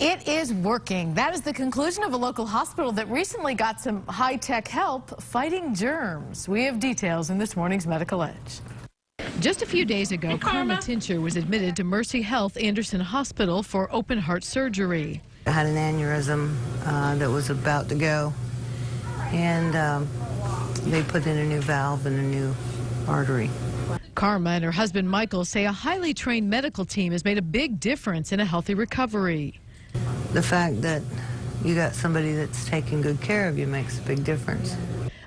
It is working. That is the conclusion of a local hospital that recently got some high-tech help fighting germs. We have details in this morning's Medical Edge. Just a few days ago, Karma Tincher was admitted to Mercy Health Anderson Hospital for open heart surgery. I had an aneurysm that was about to go, and they put in a new valve and a new artery. Karma and her husband Michael say a highly trained medical team has made a big difference in a healthy recovery. The fact that you got somebody that's taking good care of you makes a big difference.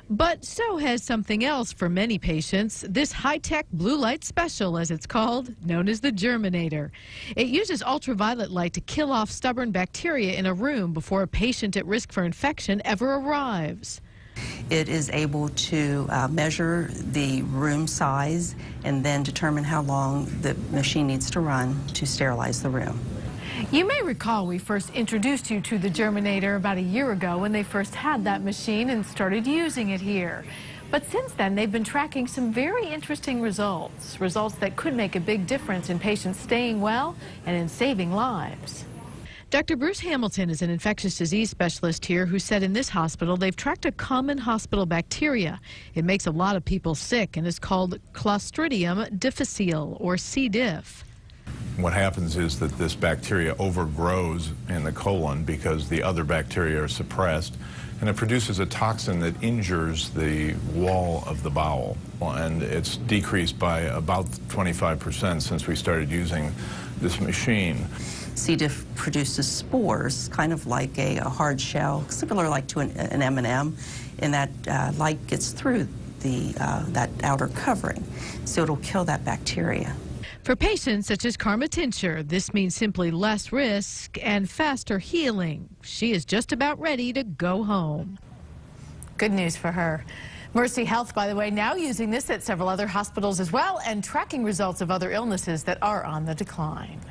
But so has something else for many patients, this high-tech blue light special, as it's called, known as the Germinator. It uses ultraviolet light to kill off stubborn bacteria in a room before a patient at risk for infection ever arrives. It is able to measure the room size and then determine how long the machine needs to run to sterilize the room. You may recall we first introduced you to the Germinator about a year ago when they first had that machine and started using it here. But since then, they've been tracking some very interesting results that could make a big difference in patients staying well and in saving lives. Dr. Bruce Hamilton is an infectious disease specialist here who said in this hospital they've tracked a common hospital bacteria. It makes a lot of people sick and is called Clostridium difficile, or C. diff. What happens is that this bacteria overgrows in the colon because the other bacteria are suppressed, and it produces a toxin that injures the wall of the bowel. And it's decreased by about 25% since we started using this machine. C. diff produces spores, kind of like a hard shell, similar like to an M&M, and that light gets through that outer covering, so it'll kill that bacteria. For patients such as Karma Tincher, this means simply less risk and faster healing. She is just about ready to go home. Good news for her. Mercy Health, by the way, now using this at several other hospitals as well and tracking results of other illnesses that are on the decline.